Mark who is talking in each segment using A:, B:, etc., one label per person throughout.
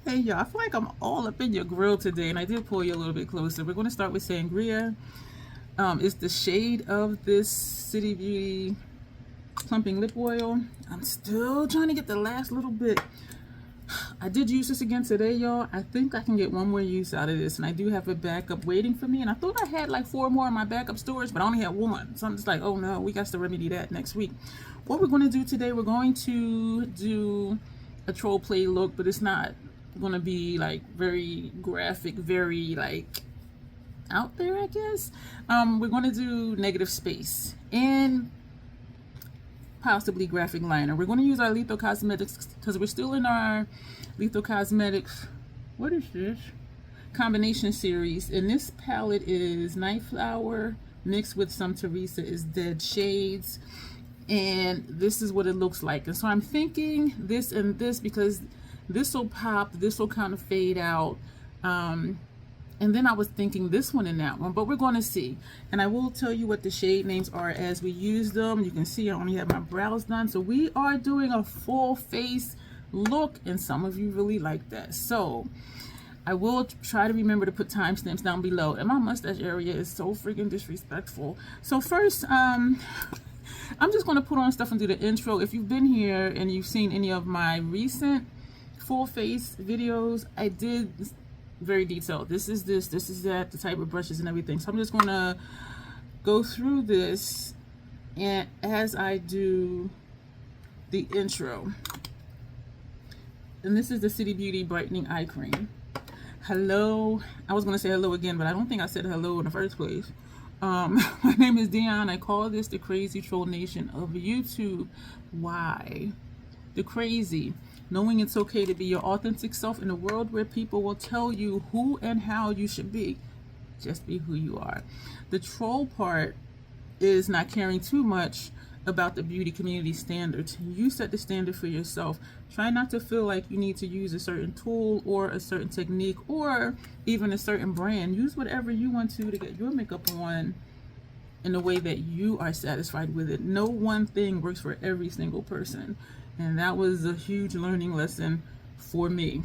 A: Hey y'all, I feel like I'm all up in your grill today, and I did pull you a little bit closer. We're going to start with sangria. It's the shade of this City Beauty plumping lip oil. I'm still trying to get the last little bit. I did use this again today, y'all. I think I can get one more use out of this, and I do have a backup waiting for me. And I thought I had like 4 more in my backup storage, but I only had 1. So I'm just like, oh no, we got to remedy that next week. What we're going to do today, we're going to do a troll play look, but it's not gonna be like very graphic, very like out there, I guess. We're gonna do negative space and possibly graphic liner. We're gonna use our Lethal Cosmetics because we're still in our Lethal Cosmetics, what is this, combination series, and this palette is Night Flower mixed with some Teresa is Dead shades, and this is what it looks like. And so I'm thinking this and this because this will pop, this will kind of fade out, and then I was thinking this one and that one, but we're going to see. And I will tell you what the shade names are as we use them. You can see I only have my brows done, so we are doing a full face look, and some of you really like that. So I will try to remember to put timestamps down below, and my mustache area is so freaking disrespectful. So first, I'm just going to put on stuff and do the intro. If you've been here and you've seen any of my recent full face videos, I did very detailed. This is this is that, the type of brushes and everything. So I'm just gonna go through this and as I do the intro. And this is the City Beauty Brightening Eye Cream. Hello. I was gonna say hello again, but I don't think I said hello in the first place. My name is Dion. I call this the crazy troll nation of YouTube. Why? The crazy. Knowing it's okay to be your authentic self in a world where people will tell you who and how you should be. Just be who you are. The troll part is not caring too much about the beauty community standards. You set the standard for yourself. Try not to feel like you need to use a certain tool or a certain technique or even a certain brand. Use whatever you want to get your makeup on in a way that you are satisfied with it. No one thing works for every single person. And that was a huge learning lesson for me.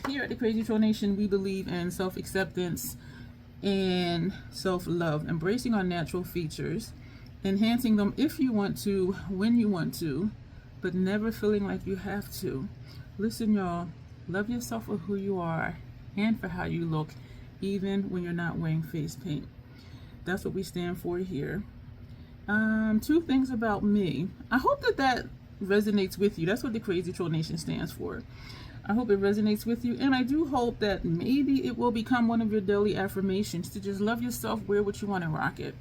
A: Here at the Crazy Troll Nation, we believe in self-acceptance and self-love, embracing our natural features, enhancing them if you want to, when you want to, but never feeling like you have to. Listen, y'all, love yourself for who you are and for how you look, even when you're not wearing face paint. That's what we stand for here. 2 things about me. I hope that resonates with you. That's what the Crazy Troll Nation stands for. I hope it resonates with you, and I do hope that maybe it will become one of your daily affirmations to just love yourself, wear what you want, and rock it.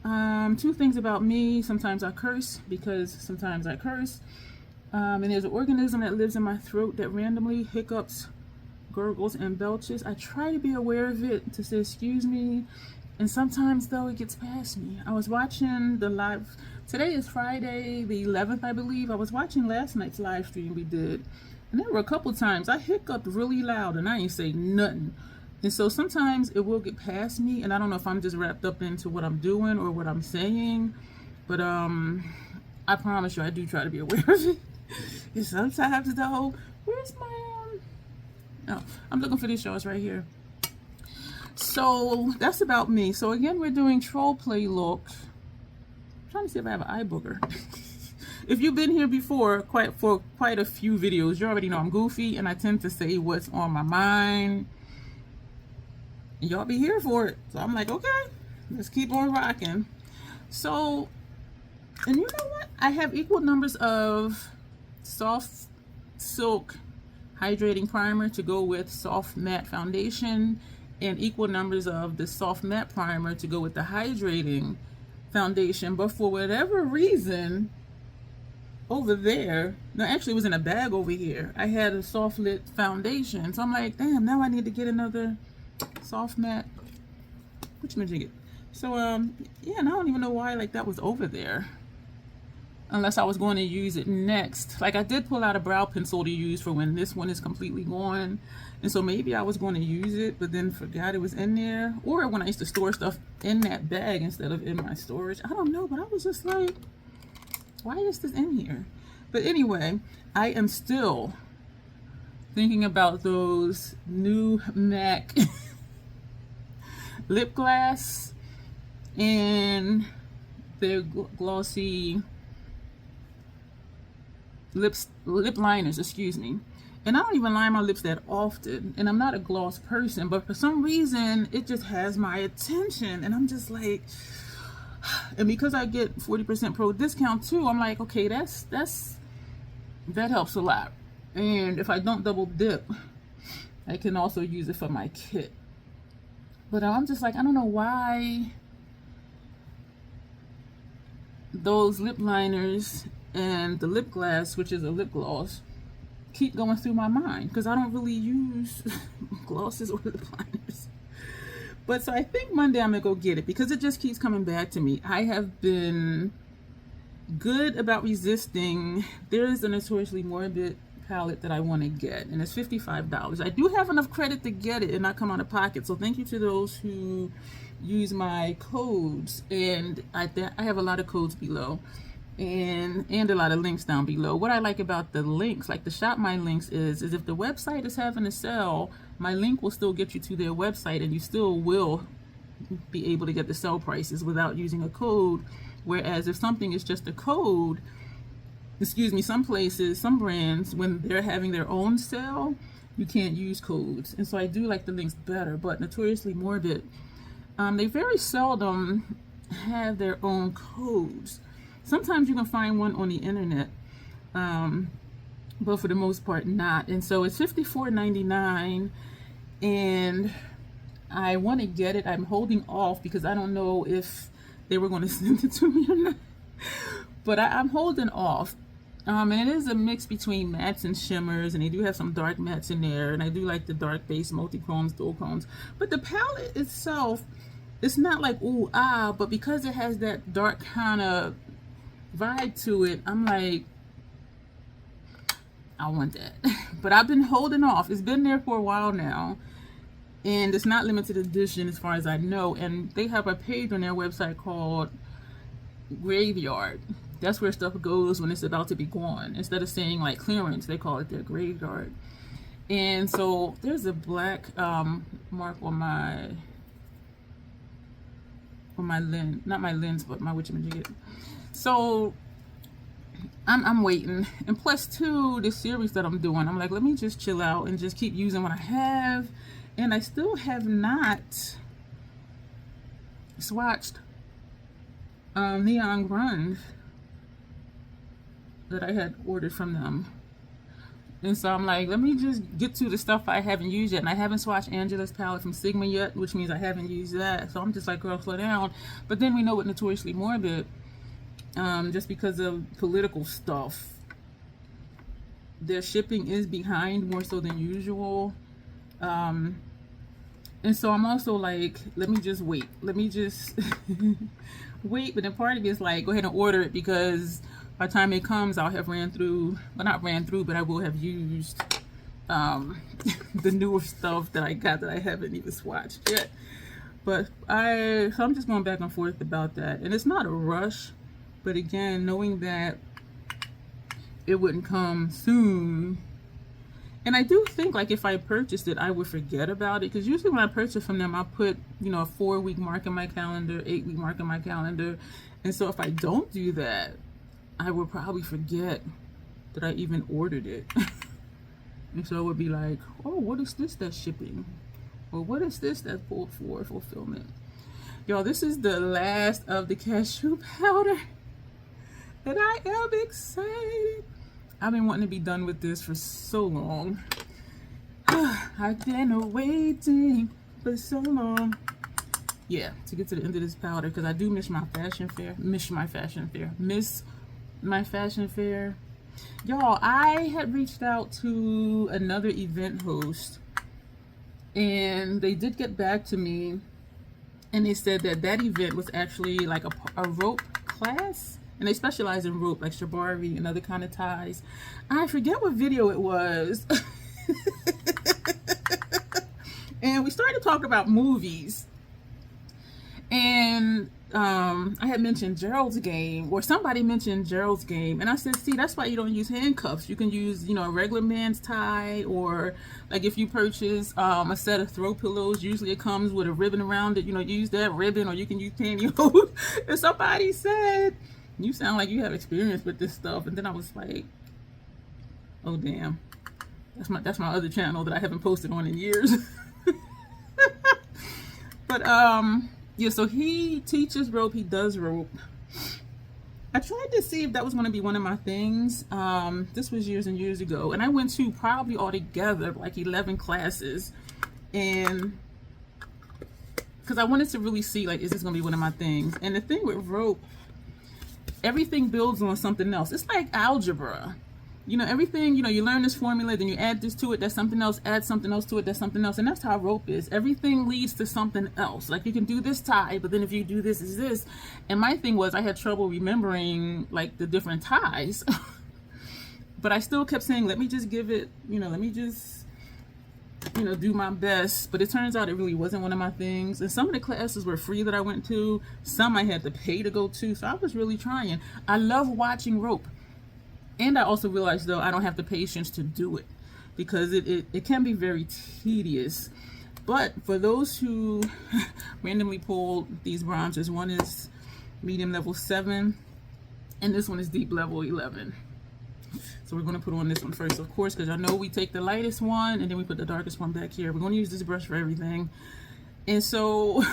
A: 2 things about me. Sometimes I curse because sometimes I curse. And there's an organism that lives in my throat that randomly hiccups, gurgles, and belches. I try to be aware of it, to say excuse me. And sometimes, though, it gets past me. I was watching the live. Today is Friday, the 11th, I believe. I was watching last night's live stream we did. And there were a couple times I hiccuped really loud and I ain't say nothing. And so sometimes it will get past me. And I don't know if I'm just wrapped up into what I'm doing or what I'm saying. But I promise you, I do try to be aware of it. And sometimes, though, where's my... Oh, I'm looking for these shorts right here. So that's about me. So again, we're doing troll play look. I'm trying to see if I have an eye booger. If you've been here before, for quite a few videos, you already know I'm goofy and I tend to say what's on my mind. Y'all be here for it. So I'm like, okay, let's keep on rocking. So, and you know what? I have equal numbers of soft silk hydrating primer to go with soft matte foundation, and equal numbers of the soft matte primer to go with the hydrating foundation. But for whatever reason, over there, no, actually it was in a bag over here, I had a soft lit foundation. So I'm like, damn, now I need to get another soft matte. Whatchamajigget. So yeah, and I don't even know why like that was over there, unless I was going to use it next. Like I did pull out a brow pencil to use for when this one is completely gone. And so maybe I was going to use it, but then forgot it was in there. Or when I used to store stuff in that bag instead of in my storage. I don't know, but I was just like, why is this in here? But anyway, I am still thinking about those new MAC lip gloss and their glossy lip liners, excuse me. And I don't even line my lips that often, and I'm not a gloss person, but for some reason it just has my attention, and I'm just like, and because I get 40% pro discount too, I'm like, okay, that helps a lot. And if I don't double dip, I can also use it for my kit. But I'm just like, I don't know why those lip liners and the lip gloss, which is a lip gloss, keep going through my mind, because I don't really use glosses or lip liners. But so I think Monday I'm gonna go get it, because it just keeps coming back to me. I have been good about resisting. There is a Notoriously Morbid palette that I want to get, and it's $55. I do have enough credit to get it and not come out of pocket, so thank you to those who use my codes, and I have a lot of codes below and a lot of links down below. What I like about the links, like the Shop My Links, is if the website is having a sale, my link will still get you to their website, and you still will be able to get the sale prices without using a code. Whereas if something is just a code, excuse me, some places, some brands, when they're having their own sale, you can't use codes. And so I do like the links better. But Notoriously Morbid, they very seldom have their own codes. Sometimes you can find one on the internet, but for the most part not. And so it's $54.99, and I want to get it. I'm holding off because I don't know if they were going to send it to me or not, but I'm holding off. And it is a mix between mattes and shimmers, and they do have some dark mattes in there, and I do like the dark base multi-chromes, dual-chromes. But the palette itself, it's not like ooh ah, but because it has that dark kind of vibe to it, I'm like, I want that. But I've been holding off. It's been there for a while now, and it's not limited edition as far as I know. And they have a page on their website called Graveyard. That's where stuff goes when it's about to be gone. Instead of saying like clearance, they call it their graveyard. And so there's a black mark on my lens, not my lens, but my whatchamajigget. So I'm waiting. And plus two, the series that I'm doing, I'm like, let me just chill out and just keep using what I have. And I still have not swatched Neon Grunge that I had ordered from them. And so I'm like, let me just get to the stuff I haven't used yet. And I haven't swatched Angela's palette from Sigma yet, which means I haven't used that. So I'm just like, girl, slow down. But then we know with Notoriously Morbid, just because of political stuff, their shipping is behind more so than usual. And so I'm also like, let me just wait. Let me just wait. But then part of me is like, go ahead and order it, because by the time it comes, I'll have ran through, well, not ran through, but I will have used the newer stuff that I got that I haven't even swatched yet. But so I'm just going back and forth about that. And it's not a rush, but again, knowing that it wouldn't come soon. And I do think, like, if I purchased it, I would forget about it. Because usually when I purchase from them, I put, you know, a 4-week mark in my calendar, 8-week mark in my calendar. And so if I don't do that, I would probably forget that I even ordered it. And so it would be like, oh, what is this that's shipping? Or what is this that's pulled for fulfillment? Y'all, this is the last of the cashew powder. And I am excited. I've been wanting to be done with this for so long. I've been waiting for so long. Yeah, to get to the end of this powder, because I do miss my fashion fair. Miss my fashion fair. Y'all, I had reached out to another event host, and they did get back to me, and they said that that event was actually like a rope class, and they specialize in rope, like shibari and other kind of ties. I forget what video it was. And we started to talk about movies, and I had mentioned Gerald's game, or somebody mentioned Gerald's game, and I said, see, that's why you don't use handcuffs. You can use, you know, a regular man's tie, or like if you purchase a set of throw pillows, usually it comes with a ribbon around it. You know, use that ribbon, or you can use pantyhose. And somebody said, you sound like you have experience with this stuff. And then I was like, oh damn, that's my other channel that I haven't posted on in years. But yeah, so he teaches rope, he does rope. I tried to see if that was going to be one of my things. This was years and years ago, and I went to probably altogether like 11 classes, and because I wanted to really see, like, is this going to be one of my things? And the thing with rope, everything builds on something else. It's like algebra. You know, everything, you know, you learn this formula, then you add this to it, that's something else, add something else to it, that's something else. And that's how rope is. Everything leads to something else. Like, you can do this tie, but then if you do this, is this. And my thing was, I had trouble remembering, like, the different ties. But I still kept saying, let me just give it, you know, let me just, you know, do my best. But it turns out it really wasn't one of my things. And some of the classes were free that I went to. Some I had to pay to go to. So I was really trying. I love watching rope. And I also realized, though, I don't have the patience to do it, because it can be very tedious. But for those who randomly pulled these bronzes, one is medium level 7, and this one is deep level 11. So we're going to put on this one first, of course, because I know we take the lightest one, and then we put the darkest one back here. We're going to use this brush for everything. And so,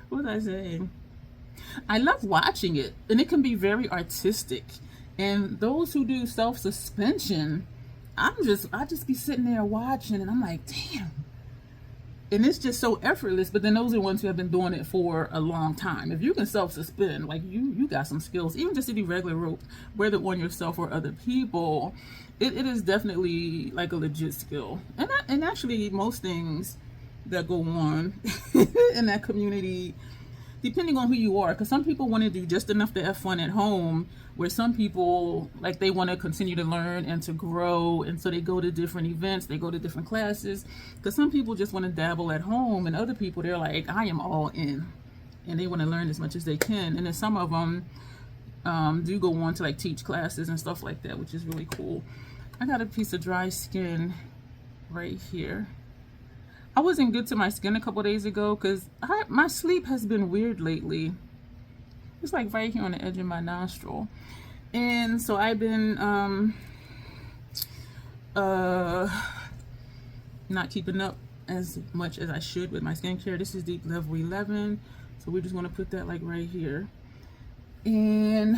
A: what was I saying? I love watching it, and it can be very artistic. And those who do self-suspension, I just be sitting there watching, and I'm like, damn. And it's just so effortless. But then those are the ones who have been doing it for a long time. If you can self-suspend, like, you got some skills. Even just to do regular rope, whether on yourself or other people, it is definitely like a legit skill. And actually, most things that go on in that community, depending on who you are, because some people want to do just enough to have fun at home, where some people, like, they want to continue to learn and to grow, and so they go to different events, they go to different classes, because some people just want to dabble at home, and other people, they're like, I am all in, and they want to learn as much as they can. And then some of them do go on to, like, teach classes and stuff like that, which is really cool. I got a piece of dry skin right here. I wasn't good to my skin a couple days ago because my sleep has been weird lately. It's like right here on the edge of my nostril. And so I've been not keeping up as much as I should with my skincare. This is deep level 11. So we're just going to put that like right here. And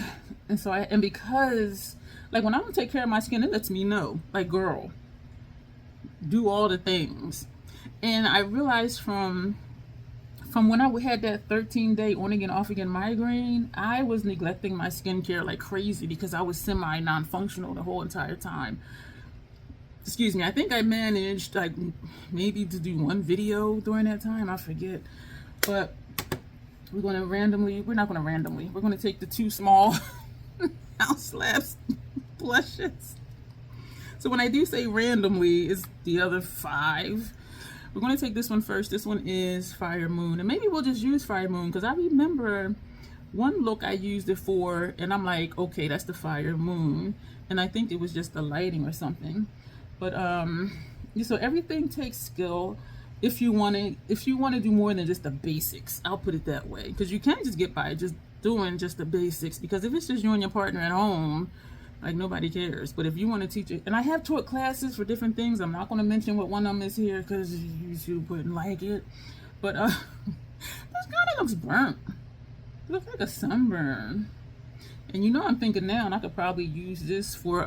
A: so because like when I'm going to take care of my skin, it lets me know, like, girl, do all the things. And I realized from when I had that 13-day on again, off again migraine, I was neglecting my skincare like crazy because I was semi non-functional the whole entire time. Excuse me, I think I managed like maybe to do one video during that time, I forget. But we're not going to take the 2 small House Labs blushes. So when I do say randomly, it's the other 5. We're going to take this one first. This one is Fire Moon. And maybe we'll just use Fire Moon, because I remember one look I used it for, and I'm like, okay, that's the Fire Moon. And I think it was just the lighting or something. But so everything takes skill. If you want to do more than just the basics, I'll put it that way. Because you can't just get by just doing just the basics. Because if it's just you and your partner at home, like, nobody cares. But if you want to teach it, and I have taught classes for different things. I'm not going to mention what one of them is here because YouTube wouldn't like it. But this kind of looks burnt. It looks like a sunburn. And you know, I'm thinking now, and I could probably use this for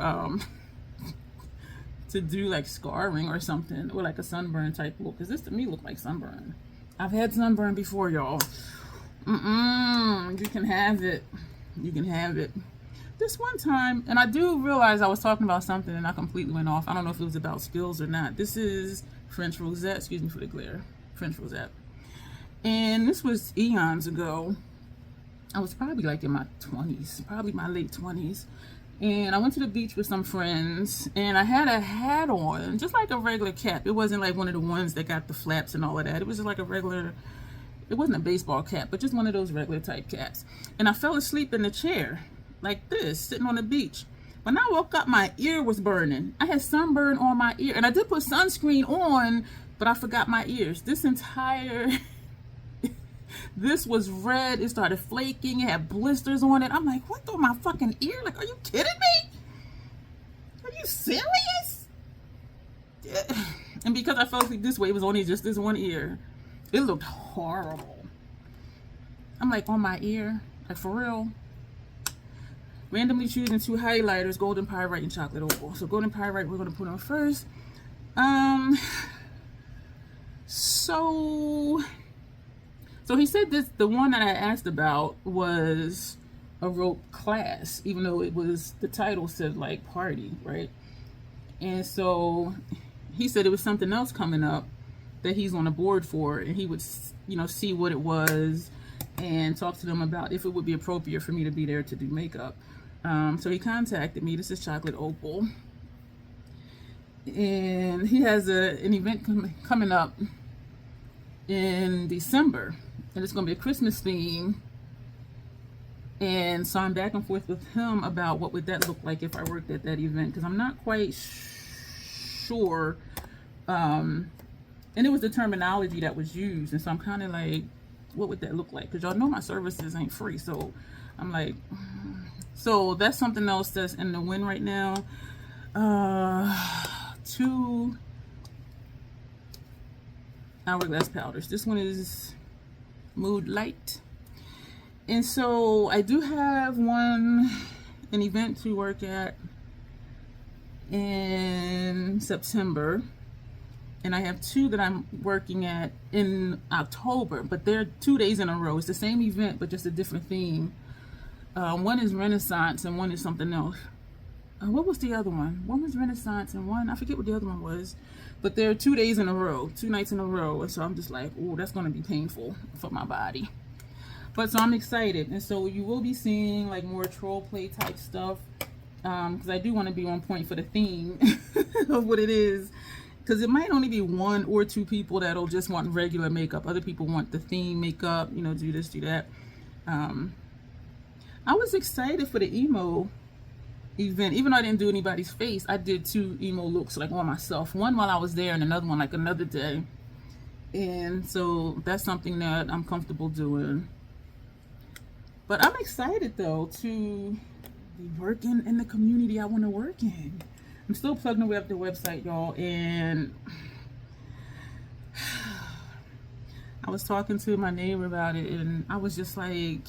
A: to do like scarring or something, or like a sunburn type look. Because this to me look like sunburn. I've had sunburn before, y'all. You can have it. You can have it. This one time, and I do realize I was talking about something and I completely went off. I don't know if it was about skills or not. This is French Rosette. Excuse me for the glare. French Rosette. And this was eons ago. I was probably like in my 20s, probably my late 20s. And I went to the beach with some friends, and I had a hat on, just like a regular cap. It wasn't like one of the ones that got the flaps and all of that. It was just like a regular It wasn't a baseball cap, but just one of those regular type caps. And I fell asleep in the chair like this, sitting on the beach. When I woke up, my ear was burning. I had sunburn on my ear, and I did put sunscreen on, but I forgot my ears. This was red. It started flaking. It had blisters on it. I'm like, what on my fucking ear? Like, are you kidding me? Are you serious? And because I fell asleep this way, it was only just this one ear. It looked horrible. I'm like, on my ear? Like, for real? Randomly choosing 2 highlighters, golden pyrite and chocolate opal. So golden pyrite we're going to put on first. So he said the one that I asked about was a rope class, even though the title said like party, right? And so he said it was something else coming up that he's on a board for, and he would, see what it was and talk to them about if it would be appropriate for me to be there to do makeup. So he contacted me. This is chocolate opal, and he has an event coming up in December, and it's going to be a Christmas theme. And so I'm back and forth with him about what would that look like if I worked at that event, because I'm not quite sure. And it was the terminology that was used, and so I'm kind of like, what would that look like? Because y'all know my services ain't free, so I'm like, so that's something else that's in the wind right now. 2 hourglass powders. This one is Mood Light. And so I do have an event to work at in September. And I have 2 that I'm working at in October, but they're 2 days in a row. It's the same event, but just a different theme. One is Renaissance and one is something else. What was the other one? One was Renaissance and one, I forget what the other one was. But they're 2 days in a row, 2 nights in a row. And so I'm just like, oh, that's going to be painful for my body. But so I'm excited. And so you will be seeing like more troll play type stuff. Because I do want to be on point for the theme of what it is. Because it might only be 1 or 2 people that'll just want regular makeup. Other people want the theme makeup, do this, do that. I was excited for the emo event. Even though I didn't do anybody's face, I did 2 emo looks like on myself. One while I was there and another one like another day. And so that's something that I'm comfortable doing. But I'm excited though to be working in the community I want to work in. I'm still plugging away up the website, y'all, and I was talking to my neighbor about it, and I was just like,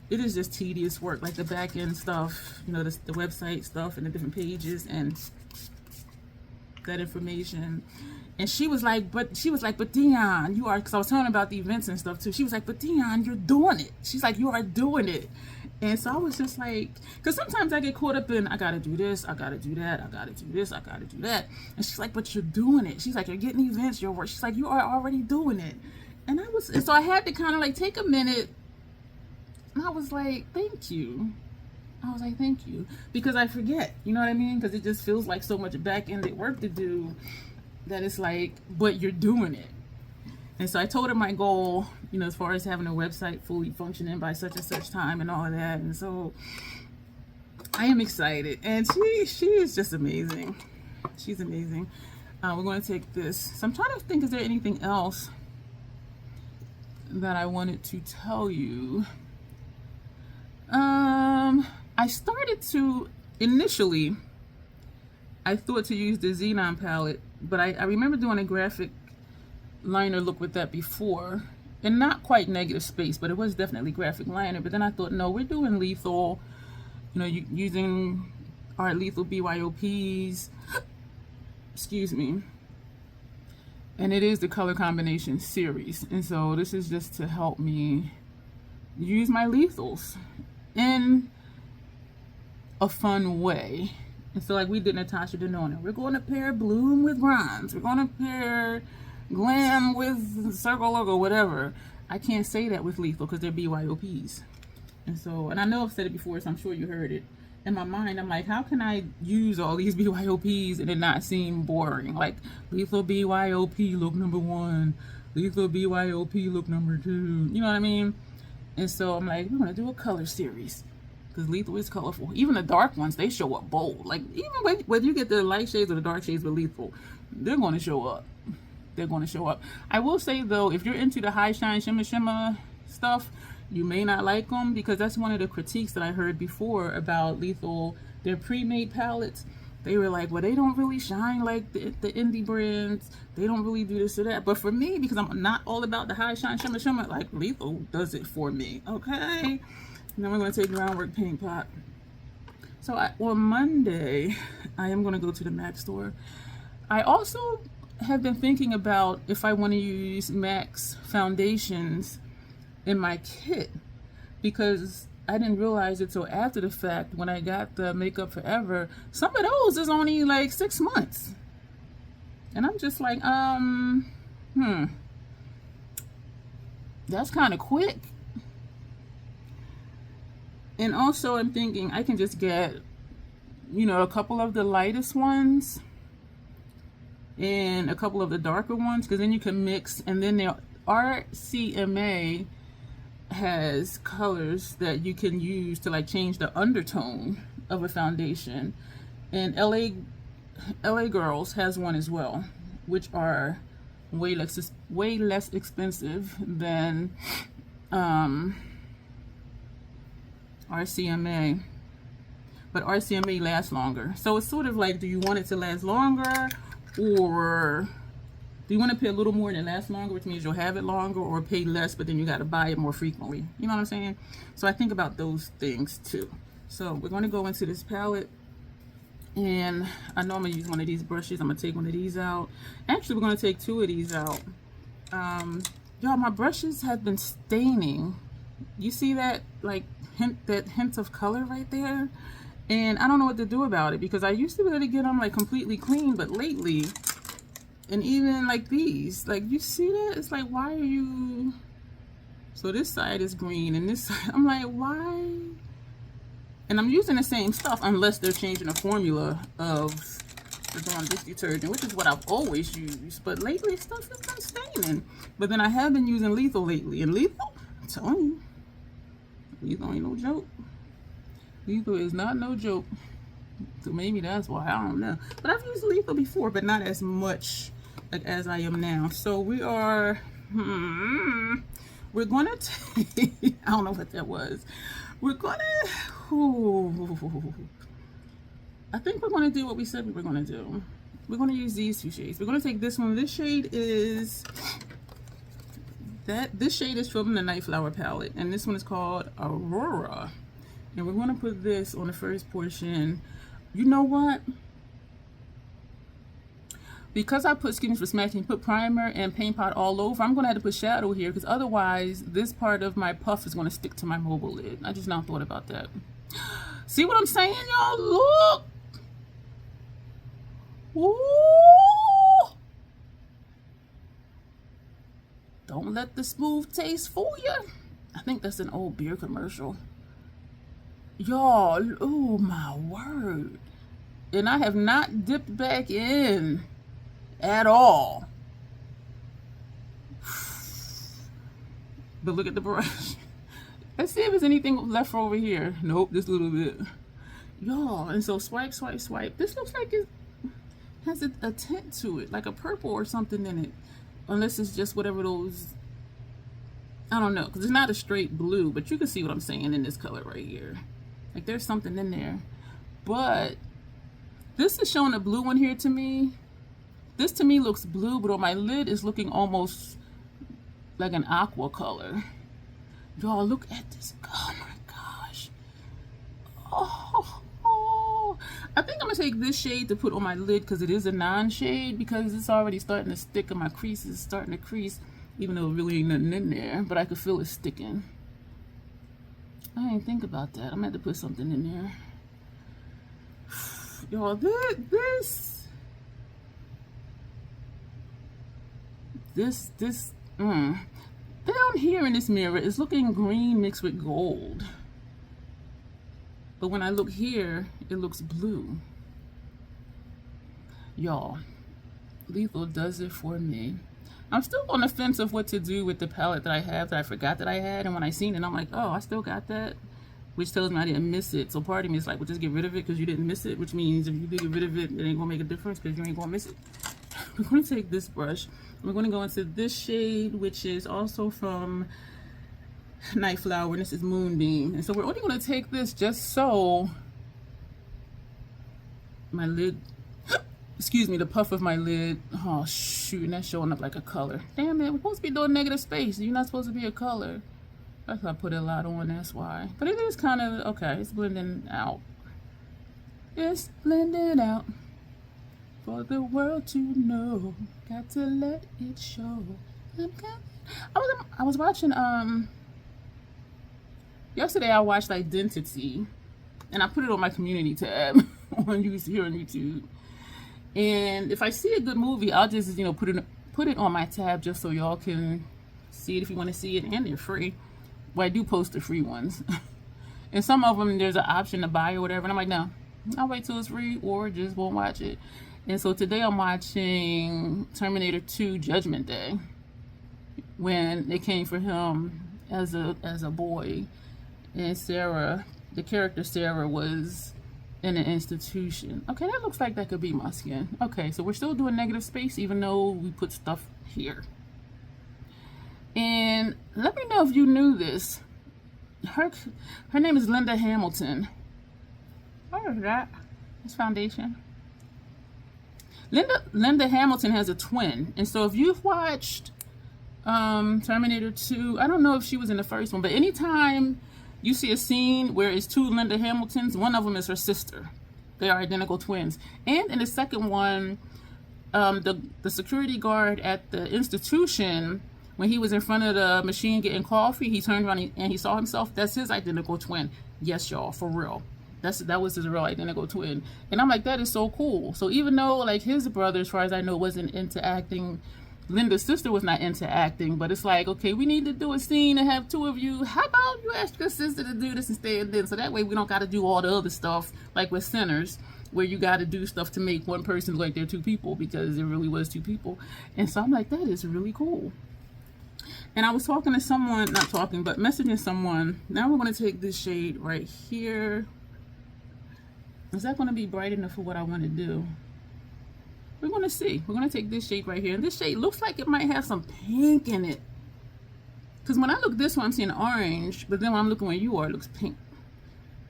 A: it is just tedious work, like the back end stuff, the website stuff and the different pages and that information. And she was like, but Dion, you are, because I was telling her about the events and stuff too. She was like, but Dion, you're doing it. She's like, you are doing it. And so I was just like, because sometimes I get caught up in, I got to do this, I got to do that, I got to do this, I got to do that. And she's like, but you're doing it. She's like, you're getting events, your work. She's like, you are already doing it. And so I had to kind of like take a minute. And I was like, thank you. I was like, thank you. Because I forget, you know what I mean? Because it just feels like so much back-ended work to do that it's like, but you're doing it. And so I told her my goal, as far as having a website fully functioning by such and such time and all of that. And so I am excited. And she is just amazing. She's amazing. We're going to take this. So I'm trying to think, is there anything else that I wanted to tell you? I started to, initially, I thought to use the Xenon palette, but I remember doing a graphic liner look with that before, and not quite negative space, but it was definitely graphic liner. But then I thought, no, we're doing lethal, using our lethal BYOPs, excuse me, and it is the color combination series. And so this is just to help me use my lethals in a fun way. And so like we did Natasha Denona, we're going to pair Bloom with Bronze, we're going to pair Glam with Circle Logo, whatever. I can't say that with lethal because they're BYOPs. And so, and I know I've said it before, so I'm sure you heard it. In my mind, I'm like, how can I use all these BYOPs and it not seem boring? Like lethal BYOP look number 1, Lethal BYOP look number 2. You know what I mean? And so I'm like, we're gonna do a color series because Lethal is colorful. Even the dark ones, they show up bold. Like even whether you get the light shades or the dark shades with Lethal, they're gonna show up. They're gonna show up. I will say though, if you're into the high shine shimmer stuff, you may not like them because that's one of the critiques that I heard before about Lethal. Their pre-made palettes. They were like, well, they don't really shine like the indie brands. They don't really do this or that. But for me, because I'm not all about the high shine shimmer, like Lethal does it for me. Okay. Now we're going to take Groundwork Paint Pot. So on Monday, I am going to go to the MAC store. I also have been thinking about if I want to use MAC's foundations in my kit because I didn't realize it till after the fact when I got the Makeup Forever. Some of those is only like 6 months. And I'm just like, that's kind of quick. And also I'm thinking I can just get, you know, a couple of the lightest ones and a couple of the darker ones because then you can mix. And then the RCMA has colors that you can use to like change the undertone of a foundation, and LA Girls has one as well, which are way less expensive than RCMA, but RCMA lasts longer. So it's sort of like, do you want it to last longer, or do you want to pay a little more and it lasts longer, which means you'll have it longer, or pay less, but then you got to buy it more frequently? You know what I'm saying? So I think about those things too. So we're going to go into this palette, and I know I'm going to use one of these brushes. I'm going to take one of these out. Actually, we're going to take 2 of these out. Y'all, my brushes have been staining. You see that, like, hint of color right there? And I don't know what to do about it because I used to be able to get them like completely clean, but lately, and even like these, like, you see that? It's like, why are you... So this side is green and this side, I'm like, why? And I'm using the same stuff unless they're changing the formula of the Dawn dish detergent, which is what I've always used. But lately stuff has been staining. But then I have been using Lethal lately. And Lethal, I'm telling you, Lethal ain't no joke. Lethal is not no joke. So maybe that's why, I don't know. But I've used Lethal before, but not as much like as I am now. So we are, we're gonna take, I don't know what that was. We're gonna, I think we're gonna do what we said we were gonna do. We're gonna use these 2 shades. We're gonna take this one. This shade is, this shade is from the Night Flower palette, and this one is called Aurora. And we're gonna put this on the first portion. You know what? Because I put Schemes for Smashing, put primer and paint pot all over, I'm going to have to put shadow here because otherwise this part of my puff is going to stick to my mobile lid. I just now thought about that. See what I'm saying, y'all? Look! Ooh! Don't let the smooth taste fool you. I think that's an old beer commercial. Y'all, oh my word. And I have not dipped back in at all. But look at the brush. Let's see if there's anything left over here. Nope, just a little bit. Y'all, and so swipe, swipe, swipe. This looks like it has a tint to it, like a purple or something in it. Unless it's just whatever those, I don't know, because it's not a straight blue, but you can see what I'm saying in this color right here. Like there's something in there. But this is showing a blue one here to me. This to me looks blue, but on my lid is looking almost like an aqua color. Y'all, look at this. Oh my gosh. Oh. I think I'm going to take this shade to put on my lid because it is a non-shade, because it's already starting to stick and my crease is starting to crease, even though it really ain't nothing in there, but I could feel it sticking. I didn't think about that. I'm going to have to put something in there. Y'all, this down here in this mirror is looking green mixed with gold. But when I look here, it looks blue. Y'all, Lethal does it for me. I'm still on the fence of what to do with the palette that I have that I forgot that I had. And when I seen it, I'm like, oh, I still got that, which tells me I didn't miss it. So part of me is like, well, just get rid of it because you didn't miss it, which means if you do get rid of it, it ain't gonna make a difference because you ain't gonna miss it. We're gonna take this brush. We're gonna go into this shade, which is also from Night Flower, and this is Moonbeam. And so we're only gonna take this just so my lid, excuse me, the puff of my lid, oh shoot, and that's showing up like a color. Damn it, we're supposed to be doing negative space. You're not supposed to be a color. I thought I put a lot on, that's why. But it is kind of, okay, it's blending out. It's blending out for the world to know. Got to let it show. I was watching, yesterday I watched Identity, and I put it on my community tab on here on YouTube. And if I see a good movie, I'll just, you know, put it on my tab just so y'all can see it if you want to see it, and they're free. Well, I do post the free ones. And some of them there's an option to buy or whatever, and I'm like, no, I'll wait till it's free or just won't watch it. And so today I'm watching Terminator 2 Judgment Day, when they came for him as a boy, and Sarah, the character Sarah, was in an institution. Okay, that looks like that could be my skin. Okay, so we're still doing negative space even though we put stuff here. And let me know if you knew this. Her name is Linda Hamilton. What is that? It's foundation. Linda Hamilton has a twin. And so if you've watched Terminator 2, I don't know if she was in the first one, but anytime you see a scene where it's two Linda Hamiltons, one of them is her sister. They are identical twins. And in the second one, the security guard at the institution, when he was in front of the machine getting coffee, he turned around and he saw himself. That's his identical twin. Yes, y'all, for real. That was his real identical twin. And I'm like, that is so cool. So even though like his brother, as far as I know, wasn't into acting, Linda's sister was not into acting, but it's like, okay, we need to do a scene and have two of you. How about you ask your sister to do this and stand in? So that way we don't got to do all the other stuff like with Sinners, where you got to do stuff to make one person look like they're two people, because it really was two people. And so I'm like, that is really cool. And I was talking to someone, not talking, but messaging someone. Now we're going to take this shade right here. Is that going to be bright enough for what I want to do? We're going to see. We're going to take this shade right here. And this shade looks like it might have some pink in it. Because when I look this one, I'm seeing orange. But then when I'm looking where you are, it looks pink.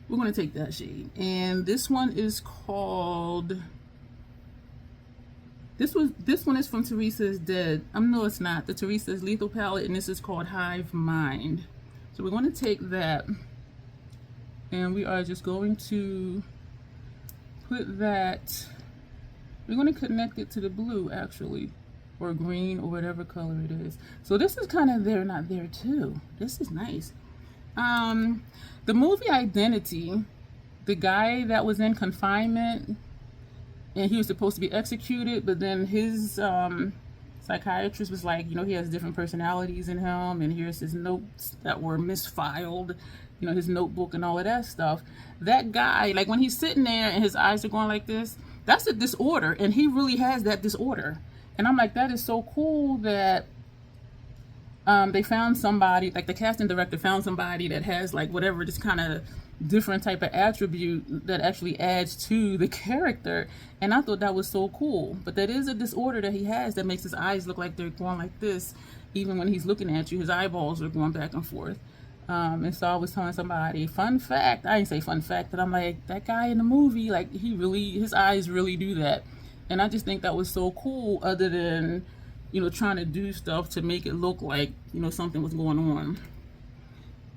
A: We're going to take that shade. And this one is called... This one is from Teresa's Dead. No, it's not. The Teresa's Lethal palette. And this is called Hive Mind. So we're going to take that. And we are just going to put that... We're going to connect it to the blue, actually, or green, or whatever color it is. So this is kind of there, not there, too. This is nice. The movie Identity, the guy that was in confinement, and he was supposed to be executed, but then his psychiatrist was like, you know, he has different personalities in him, and here's his notes that were misfiled, you know, his notebook and all of that stuff. That guy, like when he's sitting there and his eyes are going like this, that's a disorder, and he really has that disorder. And I'm like, that is so cool that they found somebody, like the casting director found somebody that has like whatever, this kind of different type of attribute that actually adds to the character. And I thought that was so cool. But that is a disorder that he has that makes his eyes look like they're going like this. Even when he's looking at you, his eyeballs are going back and forth. And so I was telling somebody, fun fact, I didn't say fun fact, but I'm like, that guy in the movie, like his eyes really do that. And I just think that was so cool, other than, you know, trying to do stuff to make it look like, you know, something was going on.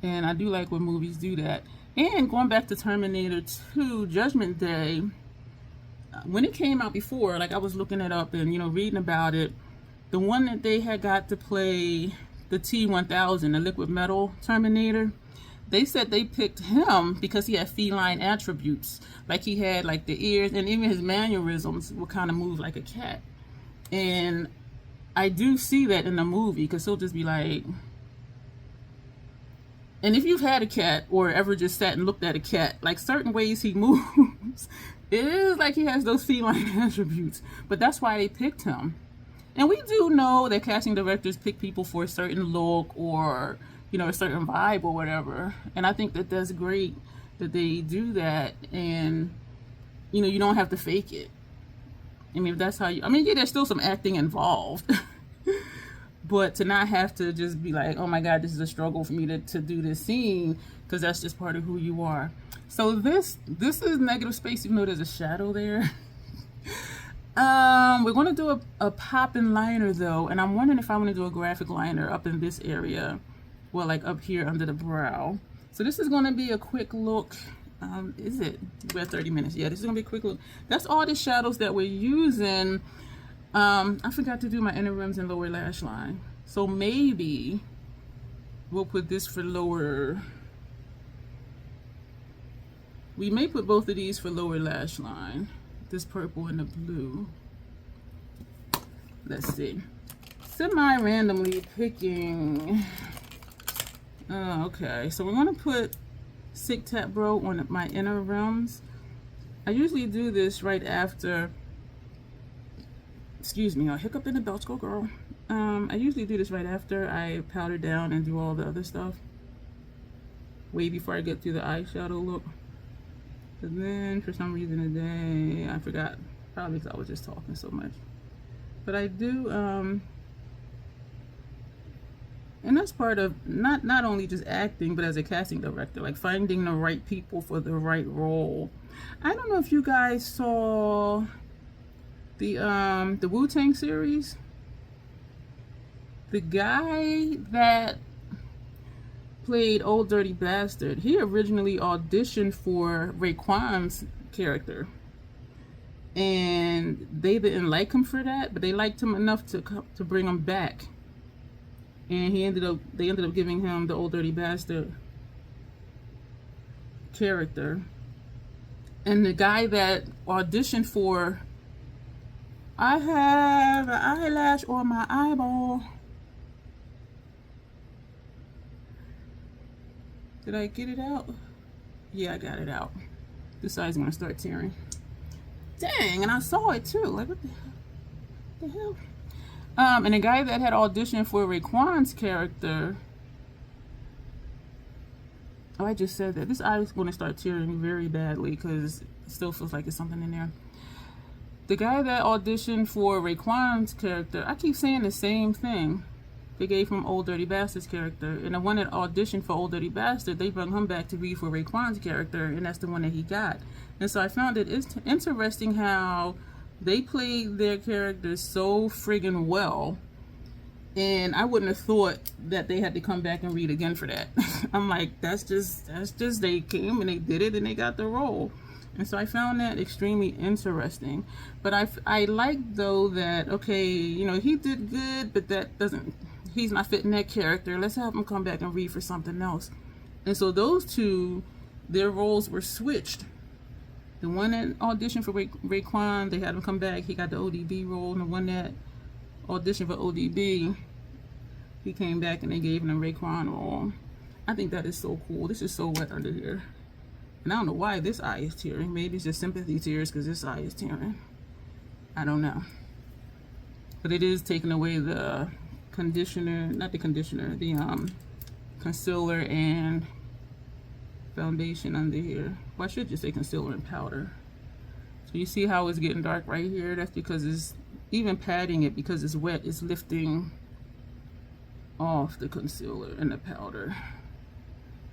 A: And I do like when movies do that. And going back to Terminator 2 Judgment Day, when it came out before, like I was looking it up and, you know, reading about it, the one that they had got to play the T-1000, the liquid metal Terminator, they said they picked him because he had feline attributes. Like he had like the ears, and even his mannerisms would kind of move like a cat. And I do see that in the movie, because he'll just be like... And if you've had a cat or ever just sat and looked at a cat, like certain ways he moves, it is like he has those feline attributes. But that's why they picked him. And we do know that casting directors pick people for a certain look or, you know, a certain vibe or whatever. And I think that that's great that they do that. And, you know, you don't have to fake it. I mean, if that's how you, I mean, yeah, there's still some acting involved. But to not have to just be like, oh my God, this is a struggle for me to do this scene, because that's just part of who you are. So this is negative space, even though there's a shadow there. We're going to do a pop-in liner though, and I'm wondering if I want to do a graphic liner up in this area, well, like up here under the brow. So this is going to be a quick look. Is it? We're at 30 minutes. Yeah, this is going to be a quick look. That's all the shadows that we're using. I forgot to do my inner rims and lower lash line. So maybe we'll put this for lower. We may put both of these for lower lash line. This purple and the blue. Let's see. Semi-randomly picking. Okay, so we're going to put Sick Tap Bro on my inner rims. I usually do this right after. Excuse me, I'll hiccup in the belch, go girl. I usually do this right after I powder down and do all the other stuff. Way before I get to the eyeshadow look. And then for some reason today, I forgot. Probably because I was just talking so much. But I do, and that's part of not only just acting, but as a casting director, like finding the right people for the right role. I don't know if you guys saw the Wu-Tang series. The guy that played Old Dirty Bastard, he originally auditioned for Raekwon's character, and they didn't like him for that, but they liked him enough to bring him back, and they ended up giving him the Old Dirty Bastard character. And the guy that auditioned for I have an eyelash on my eyeball. Did I get it out? Yeah, I got it out. This side's gonna start tearing. Dang, and I saw it too. Like, what the hell? And the guy that had auditioned for Raekwon's character. Oh, I just said that. This eye is gonna start tearing very badly because it still feels like there's something in there. The guy that auditioned for Raekwon's character, I keep saying the same thing. They gave him Old Dirty Bastard's character, and the one that auditioned for Old Dirty Bastard, they brought him back to be for Raekwon's character, and that's the one that he got. And so I found it interesting how they played their characters so friggin' well, and I wouldn't have thought that they had to come back and read again for that. I'm like, that's just they came and they did it and they got the role. And so I found that extremely interesting. But I like though that, okay, you know, he did good, but that doesn't, he's not fitting that character. Let's have him come back and read for something else. And so those two, their roles were switched. The one that auditioned for Raekwon, they had him come back, he got the ODB role. And the one that auditioned for ODB, he came back and they gave him the Raekwon role. I think that is so cool. This is so wet under here. And I don't know why this eye is tearing. Maybe it's just sympathy tears because this eye is tearing. I don't know. But it is taking away the conditioner, not the conditioner, the concealer and foundation under here. Well, I should just say concealer and powder. So you see how it's getting dark right here? That's because it's, even patting it because it's wet, it's lifting off the concealer and the powder.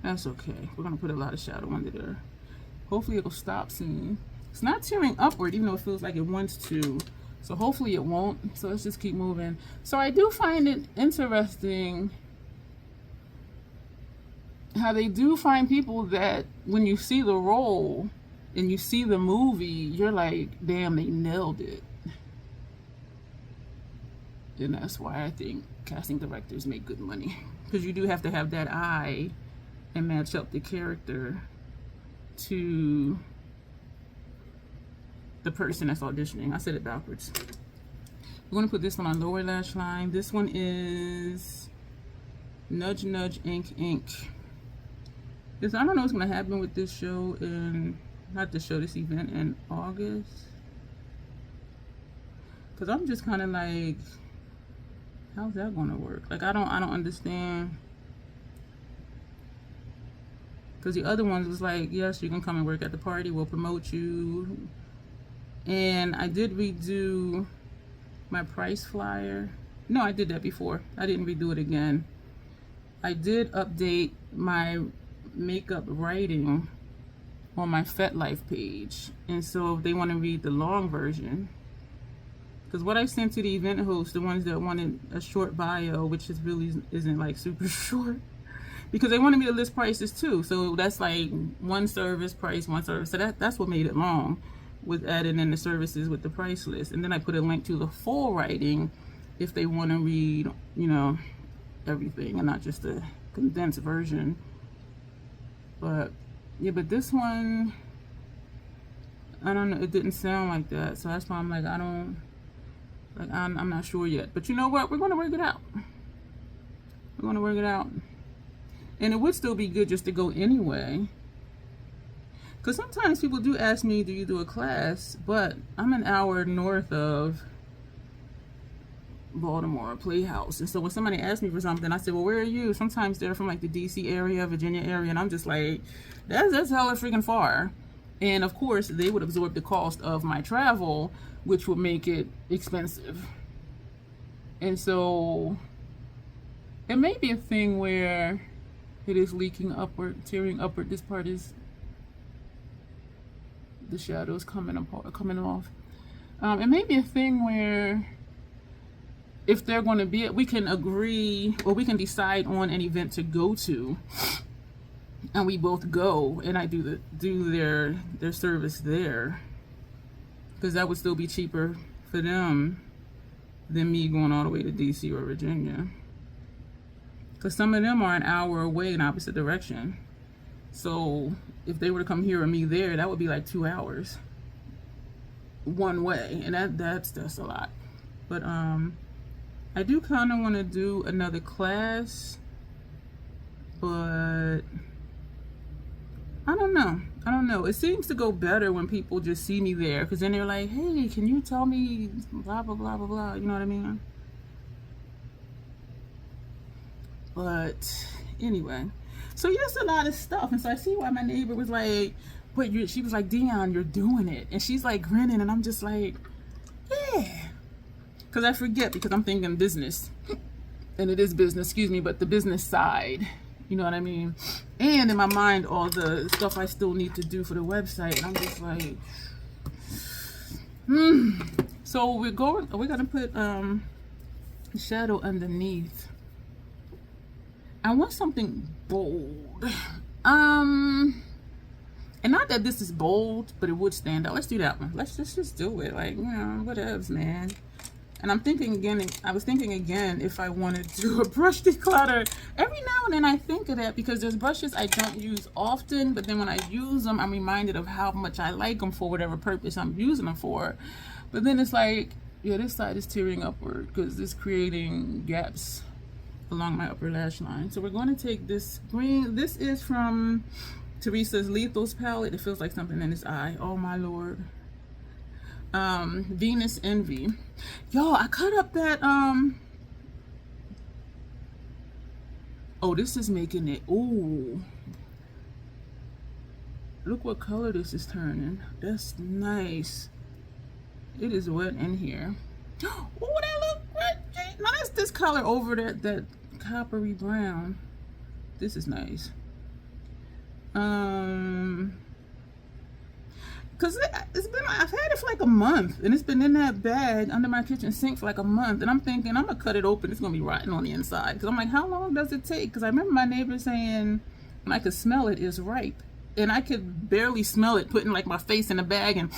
A: That's okay. We're going to put a lot of shadow under there. Hopefully it'll stop soon. It's not tearing upward, even though it feels like it wants to. So hopefully it won't. So let's just keep moving. So I do find it interesting how they do find people that when you see the role and you see the movie, you're like, damn, they nailed it. And that's why I think casting directors make good money. Because you do have to have that eye and match up the character to the person that's auditioning. I said it backwards. We're going to put this one on lower lash line. This one is Nudge Nudge Ink Ink. This, I don't know what's going to happen with this show in, not this show, this event in August. Because I'm just kind of like, How's that gonna work? Like I don't understand. Because the other ones was like, yes, you can come and work at the party, we'll promote you. And I did redo my price flyer. No, I did that before. I didn't redo it again. I did update my makeup writing on my FetLife page. And so if they want to read the long version, because what I sent to the event hosts, the ones that wanted a short bio, which is really isn't like super short, because they wanted me to list prices too. So that's like one service price, one service. So that's what made it long, with adding in the services with the price list. And then I put a link to the full writing if they want to read, you know, everything and not just a condensed version. But yeah, but this one, I don't know, it didn't sound like that. So that's why I'm like, I'm not sure yet. But you know what? We're going to work it out. We're going to work it out. And it would still be good just to go anyway. Because sometimes people do ask me, do you do a class? But I'm an hour north of Baltimore Playhouse. And so when somebody asks me for something, I say, well, where are you? Sometimes they're from like the DC area, Virginia area. And I'm just like, that's hella freaking far. And of course, they would absorb the cost of my travel, which would make it expensive. And so it may be a thing where it is leaking upward, tearing upward. This part is the shadows coming off. It may be a thing where if they're going to be, we can agree or we can decide on an event to go to, and we both go, and I do their service there, because that would still be cheaper for them than me going all the way to DC or Virginia. Because some of them are an hour away in opposite direction. So if they were to come here or me there, that would be like 2 hours one way, and that's a lot. But I do kind of want to do another class, but I don't know. It seems to go better when people just see me there, because then they're like, hey, can you tell me blah blah blah blah blah, you know what I mean? But anyway, so yes, a lot of stuff. And so I see why my neighbor was like, wait, she was like, Dion, you're doing it. And she's like grinning, and I'm just like, yeah. Because I forget, because I'm thinking business. And it is business, excuse me, but the business side. You know what I mean? And in my mind, all the stuff I still need to do for the website. And I'm just like, So we're going to put shadow underneath. I want something bold. And not that this is bold, but it would stand out. Let's do that one. Let's just do it. Like, you know, whatevs, man. And I'm thinking again, I was thinking again if I wanted to do a brush declutter. Every now and then I think of that, because there's brushes I don't use often, but then when I use them, I'm reminded of how much I like them for whatever purpose I'm using them for. But then it's like, yeah, this side is tearing upward because it's creating gaps along my upper lash line. So we're going to take this green. This is from Teresa's Lethal's palette. It feels like something in his eye. Oh my Lord. Venus Envy. Yo, I cut up that oh, this is making it, ooh, look what color this is turning. That's nice. It is wet in here. Oh, that look good. Now that's this color over that coppery brown. This is nice. Because it's been, I've had it for like a month, and it's been in that bag under my kitchen sink for like a month, and I'm thinking I'm gonna cut it open. It's gonna be rotten on the inside, because I'm like, how long does it take? Because I remember my neighbor saying, and I could smell it, is ripe, and I could barely smell it, putting like my face in the bag, and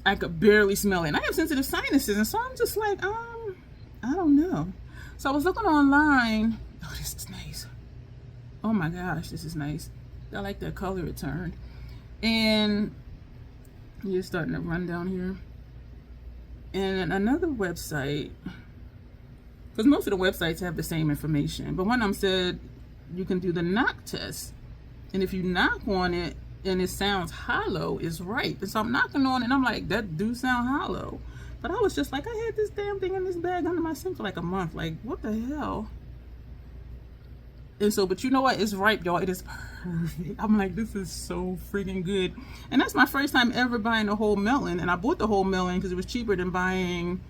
A: I could barely smell it. And I have sensitive sinuses, and so I'm just like, I don't know. So I was looking online. Oh, this is nice. Oh my gosh, this is nice. I like that color it turned. And you're starting to run down here. And another website, because most of the websites have the same information, but one of them said you can do the knock test. And if you knock on it and it sounds hollow, it's ripe. And so I'm knocking on it, and I'm like, that do sound hollow. But I was just like, I had this damn thing in this bag under my sink for like a month. Like, what the hell? And so, but you know what? It's ripe, y'all. It is perfect. I'm like, this is so freaking good. And that's my first time ever buying a whole melon. And I bought the whole melon because it was cheaper than buying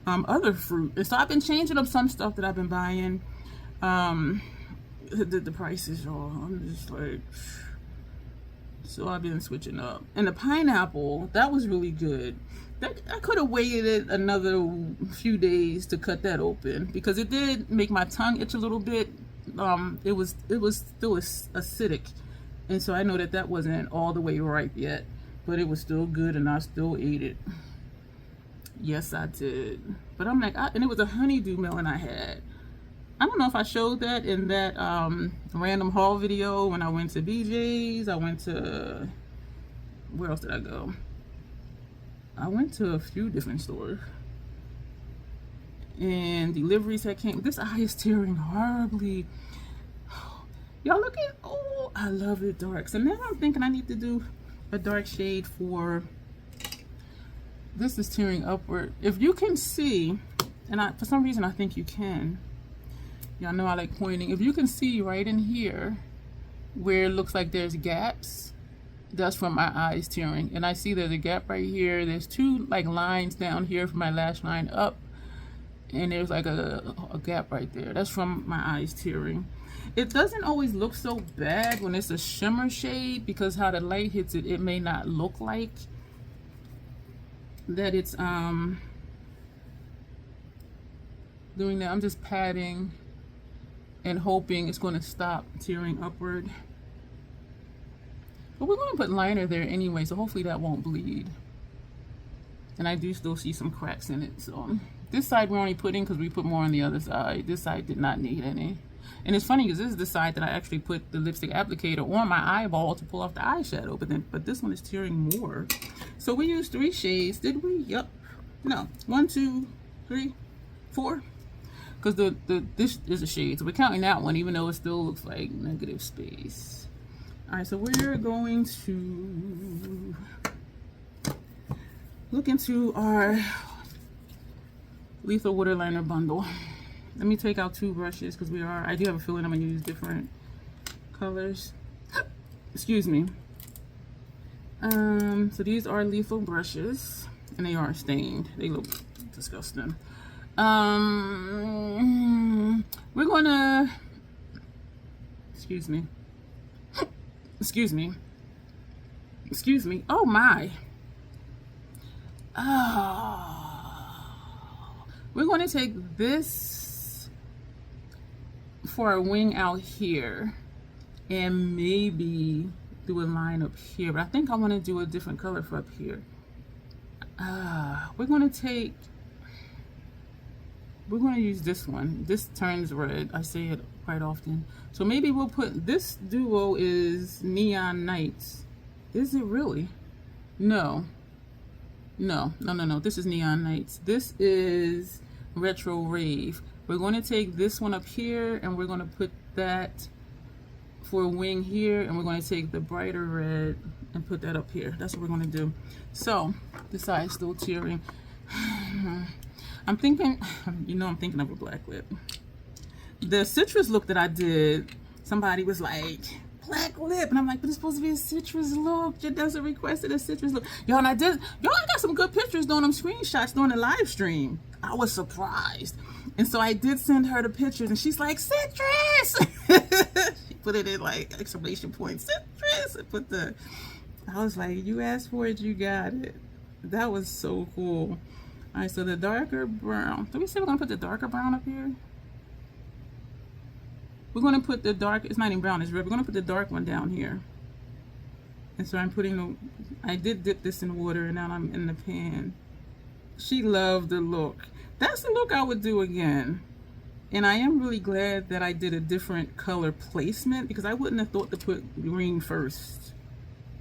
A: other fruit. And so I've been changing up some stuff that I've been buying. The prices, y'all. I'm just like, so I've been switching up. And the pineapple, that was really good. I could have waited another few days to cut that open because it did make my tongue itch a little bit. It was still acidic, and so I know that wasn't all the way ripe yet, but it was still good, and I still ate it. Yes, I did. But I'm like, and it was a honeydew melon I had. I don't know if I showed that in that random haul video when I went to BJ's. I went to, where else did I go? I went to a few different stores. And deliveries that came. This eye is tearing horribly. Y'all look at, oh, I love it dark. So now I'm thinking I need to do a dark shade for, this is tearing upward. If you can see, and for some reason I think you can. Y'all know I like pointing. If you can see right in here where it looks like there's gaps, that's from my eyes tearing. And I see there's a gap right here. There's two like lines down here from my lash line up. And there's like a gap right there. That's from my eyes tearing. It doesn't always look so bad when it's a shimmer shade because how the light hits it, it may not look like that it's doing that. I'm just patting and hoping it's going to stop tearing upward. But we're going to put liner there anyway, so hopefully that won't bleed. And I do still see some cracks in it, so this side we're only putting because we put more on the other side. This side did not need any. And it's funny because this is the side that I actually put the lipstick applicator on my eyeball to pull off the eyeshadow, but this one is tearing more. So we used 3 shades, did we? Yep. No, 1, 2, 3, 4. Because this is a shade, so we're counting that one, even though it still looks like negative space. All right, so we're going to look into our Lethal Water Liner bundle. Let me take out 2 brushes because I do have a feeling I'm gonna use different colors. Excuse me. So these are Lethal brushes and they are stained. They look disgusting. We're gonna, excuse me. Oh my. We're going to take this for a wing out here and maybe do a line up here, but I think I want to do a different color for up here. We're going to use this one. This turns red. I say it quite often. So maybe we'll put, this duo is Neon Nights. Is it really? No. This is Neon Nights. This is Retro Rave. We're going to take this one up here and we're going to put that for a wing here, and we're going to take the brighter red and put that up here. That's what we're going to do. So this eye is still tearing. I'm thinking of a black lip. The citrus look that I did, somebody was like, black lip, and I'm like, but it's supposed to be a citrus look. Jadessa requested a citrus look. Y'all, and I got some good pictures doing them screenshots during the live stream. I was surprised. And so I did send her the pictures, and she's like, citrus! She put it in like exclamation point, citrus! I was like, you asked for it, you got it. That was so cool. All right, so the darker brown. Let me see if we're gonna put the darker brown up here. We're gonna put the dark, it's not even brown, it's red. We're gonna put the dark one down here. And so I'm putting I did dip this in water and now I'm in the pan. She loved the look. That's the look I would do again. And I am really glad that I did a different color placement because I wouldn't have thought to put green first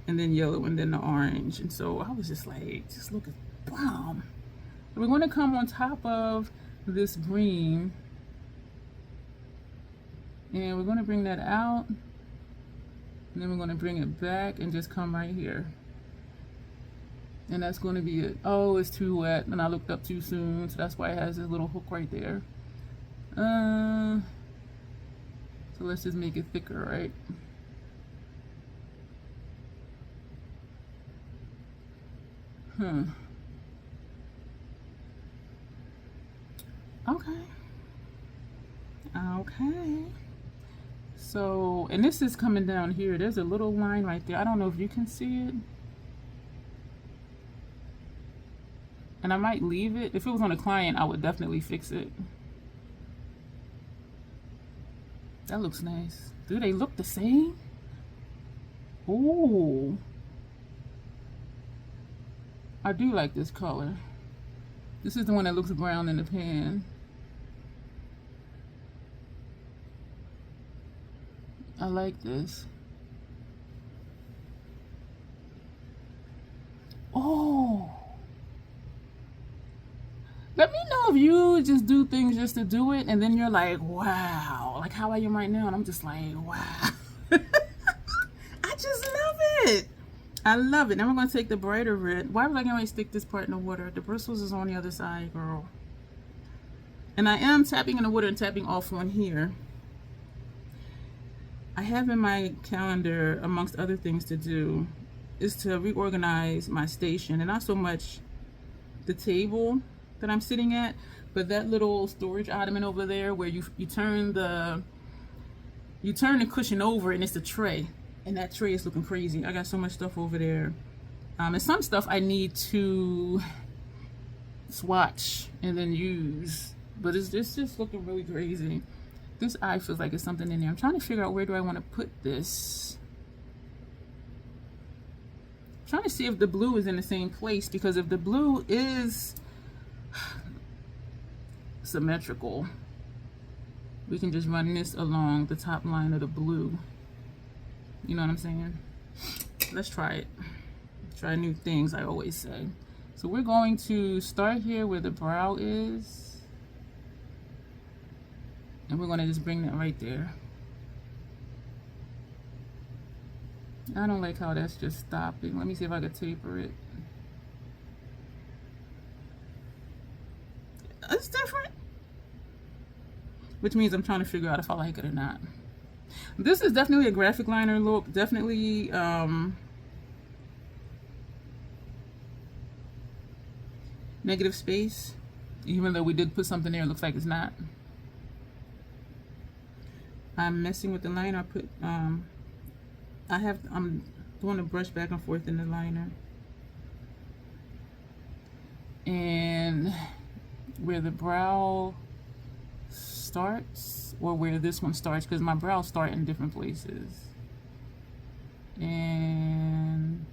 A: and then yellow and then the orange. And so I was just like, just look at bomb. We're going to come on top of this green and we're going to bring that out and then we're going to bring it back and just come right here. And that's going to be it. Oh, it's too wet, and I looked up too soon, so that's why it has this little hook right there. So let's just make it thicker, right? Okay. Okay. So, and this is coming down here. There's a little line right there. I don't know if you can see it. And I might leave it. If it was on a client, I would definitely fix it. That looks nice. Do they look the same? Ooh. I do like this color. This is the one that looks brown in the pan. I like this. Oh. Let me know if you just do things just to do it, and then you're like, wow. Like how I am right now, and I'm just like, wow. I just love it. I love it. Now we're going to take the brighter red. Why was I going to stick this part in the water? The bristles is on the other side, girl. And I am tapping in the water and tapping off on here. I have in my calendar, amongst other things to do, is to reorganize my station. And not so much the table that I'm sitting at, but that little storage ottoman over there where you turn the cushion over and it's a tray. And that tray is looking crazy. I got so much stuff over there. And some stuff I need to swatch and then use. But it's just looking really crazy. This eye feels like it's something in there. I'm trying to figure out where do I want to put this. I'm trying to see if the blue is in the same place, because if the blue is symmetrical, we can just run this along the top line of the blue. You know what I'm saying? Let's try it. Try new things, I always say. So we're going to start here where the brow is. And we're going to just bring that right there. I don't like how that's just stopping. Let me see if I can taper it. It's different. Which means I'm trying to figure out if I like it or not. This is definitely a graphic liner look. Definitely negative space. Even though we did put something there, it looks like it's not. I'm messing with the liner. I put I'm doing a brush back and forth in the liner. And where the brow starts, or where this one starts, because my brows start in different places. And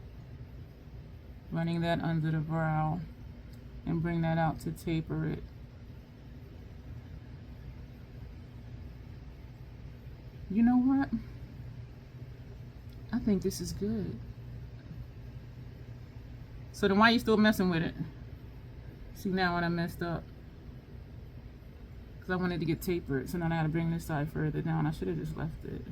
A: running that under the brow and bring that out to taper it. You know what? I think this is good. So then why are you still messing with it? See now when I messed up. Because I wanted to get tapered, so now I gotta bring this side further down. I should have just left it.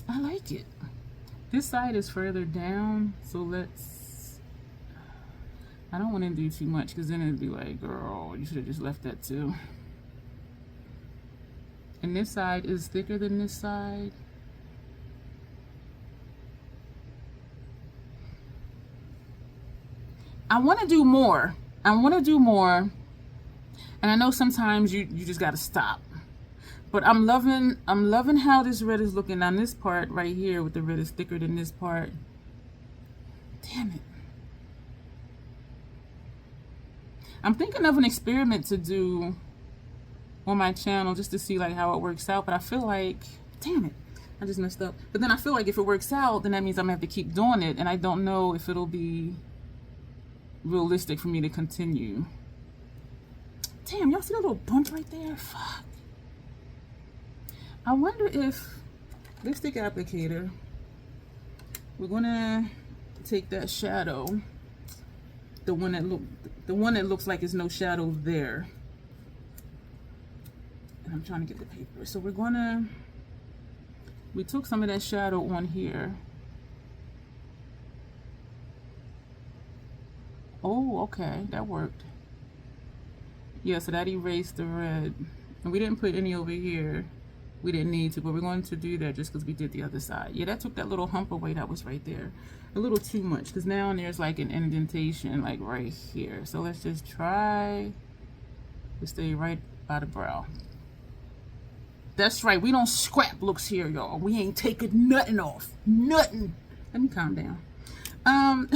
A: I like it. This side is further down, so let's... I don't want to do too much, because then it'd be like, girl, you should have just left that too. And this side is thicker than this side. I want to do more. I want to do more. And I know sometimes you just got to stop. But I'm loving how this red is looking on this part right here, with the red is thicker than this part. Damn it. I'm thinking of an experiment to do on my channel just to see like how it works out, but I feel like, damn it, I just messed up. But then I feel like if it works out, then that means I'm gonna have to keep doing it, and I don't know if it'll be realistic for me to continue. Damn, y'all see that little bunch right there? Fuck. I wonder if lipstick applicator, we're gonna take that shadow, the one that looks like there's no shadow there. I'm trying to get the paper. So we took some of that shadow on here. Oh, okay, that worked. Yeah, so that erased the red. And we didn't put any over here. We didn't need to, but we're going to do that just because we did the other side. Yeah, that took that little hump away that was right there. A little too much, because now there's like an indentation like right here. So let's just try to stay right by the brow. That's right, we don't scrap looks here, y'all. We ain't taking nothing off. Nothing. Let me calm down. I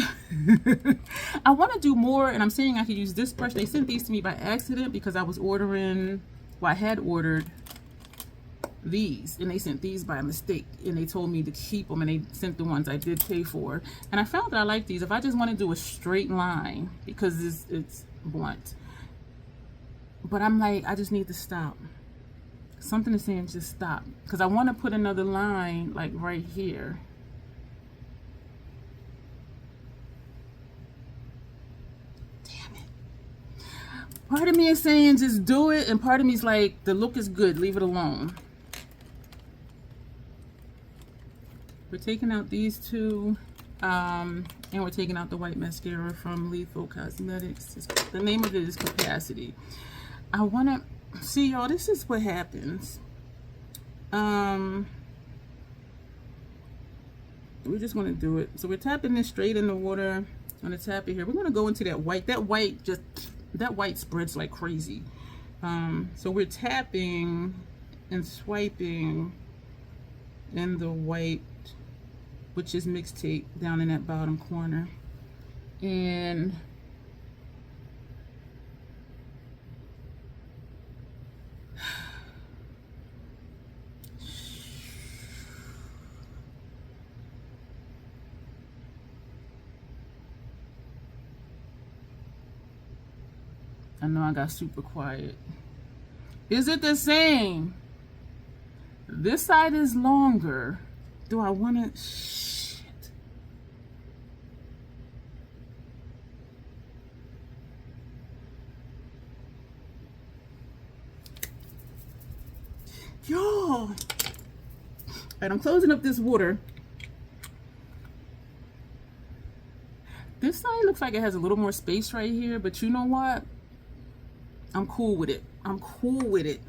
A: want to do more, and I'm saying I could use this brush. They sent these to me by accident because I was ordering, well, I had ordered these, and they sent these by mistake, and they told me to keep them, and they sent the ones I did pay for. And I found that I like these if I just want to do a straight line because it's blunt. But I'm like, I just need to stop. Something is saying just stop, because I want to put another line like right here. Part of me is saying just do it, and part of me is like, the look is good, leave it alone. We're taking out these two, and we're taking out the white mascara from Lethal Cosmetics. The name of it is Capacity. I want to see, y'all, this is what happens. We're just going to do it. So we're tapping this straight in the water. I'm going to tap it here. We're going to go into that white. That white spreads like crazy. So we're tapping and swiping in the white, which is mixtape, down in that bottom corner. And I know I got super quiet. Is it the same? This side is longer. Do I want to? Shit. Y'all. And I'm closing up this water. This side looks like it has a little more space right here, but you know what? I'm cool with it. I'm cool with it.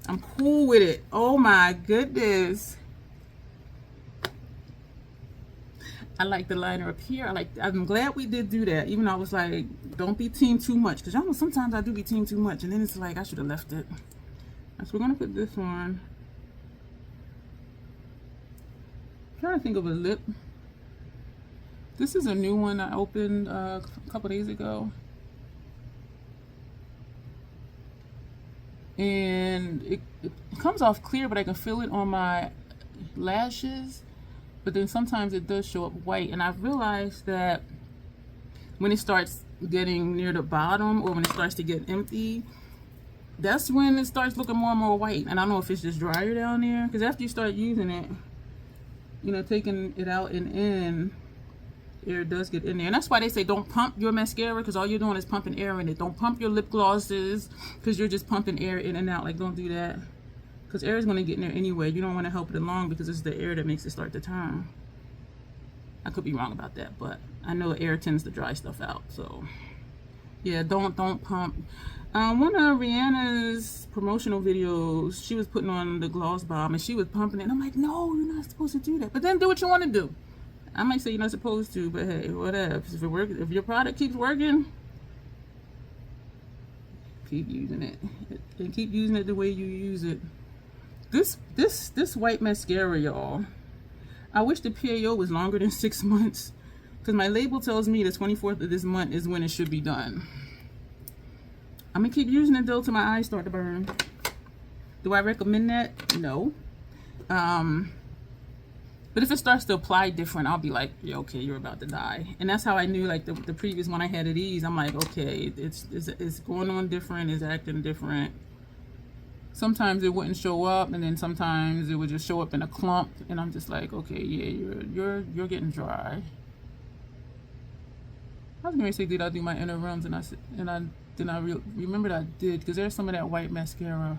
A: I'm cool with it. Oh my goodness. I like the liner up here. I'm glad we did do that. Even though I was like, don't be team too much. Because y'all know sometimes I do be team too much. And then it's like, I should have left it. So we're going to put this on. I'm trying to think of a lip. This is a new one I opened a couple days ago. And it comes off clear, but I can feel it on my lashes. But then sometimes it does show up white. And I've realized that when it starts getting near the bottom, or when it starts to get empty, that's when it starts looking more and more white. And I don't know if it's just drier down there, because after you start using it, you know, taking it out and in, air does get in there. And that's why they say don't pump your mascara, because all you're doing is pumping air in it. Don't pump your lip glosses, because you're just pumping air in and out. Like, don't do that, because air is going to get in there anyway. You don't want to help it along, because it's the air that makes it start to turn. I could be wrong about that, but I know air tends to dry stuff out. So yeah, don't pump. One of Rihanna's promotional videos, she was putting on the gloss bomb and she was pumping it, and I'm like, no, you're not supposed to do that. But then do what you want to do. I might say you're not supposed to, but hey, whatever. If it works, if your product keeps working, keep using it, and keep using it the way you use it. This white mascara, y'all, I wish the PAO was longer than 6 months, because my label tells me the 24th of this month is when it should be done. I'm gonna keep using it though till my eyes start to burn. Do I recommend that? No. But if it starts to apply different, I'll be like, yeah, okay, you're about to die. And that's how I knew, like the previous one I had of these, I'm like, okay, it's going on different, it's acting different. Sometimes it wouldn't show up, and then sometimes it would just show up in a clump, and I'm just like, okay, yeah, you're getting dry. I was gonna say, did I do my inner rims? And I remembered I did, because there's some of that white mascara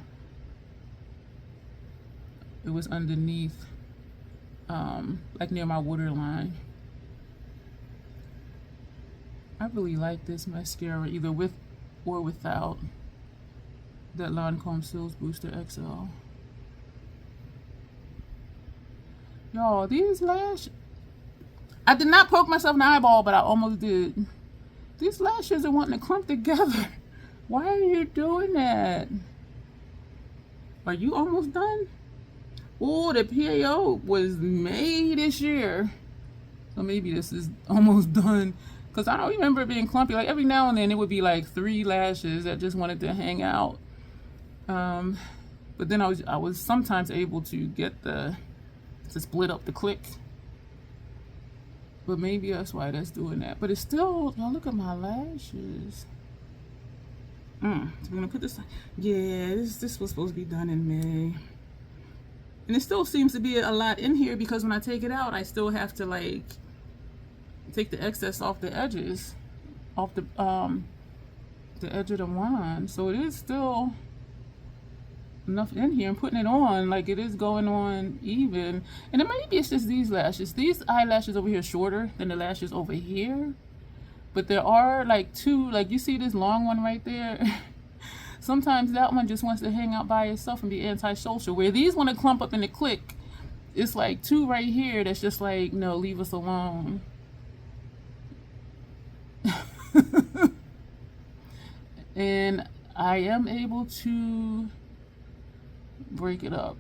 A: It was underneath, like near my waterline. I really like this mascara, either with or without that Lancome Sills Booster XL. Y'all, these lashes, I did not poke myself in the eyeball, but I almost did. These lashes are wanting to clump together. Why are you doing that? Are you almost done? Oh, the PAO was May this year. So maybe this is almost done. Because I don't remember it being clumpy. Like every now and then it would be like 3 lashes that just wanted to hang out. But then I was sometimes able to get to split up the click. But maybe that's why that's doing that. But it's still, y'all look at my lashes. So I'm gonna put this, yeah, this was supposed to be done in May. And it still seems to be a lot in here because when I take it out, I still have to like take the excess off the edges, off the edge of the wand. So it is still enough in here. I'm putting it on like it is going on even. And then maybe it's just these lashes. These eyelashes over here are shorter than the lashes over here. But there are like 2, like you see this long one right there. Sometimes that one just wants to hang out by itself and be antisocial. Where these want to clump up in the click, it's like 2 right here that's just like, no, leave us alone. And I am able to break it up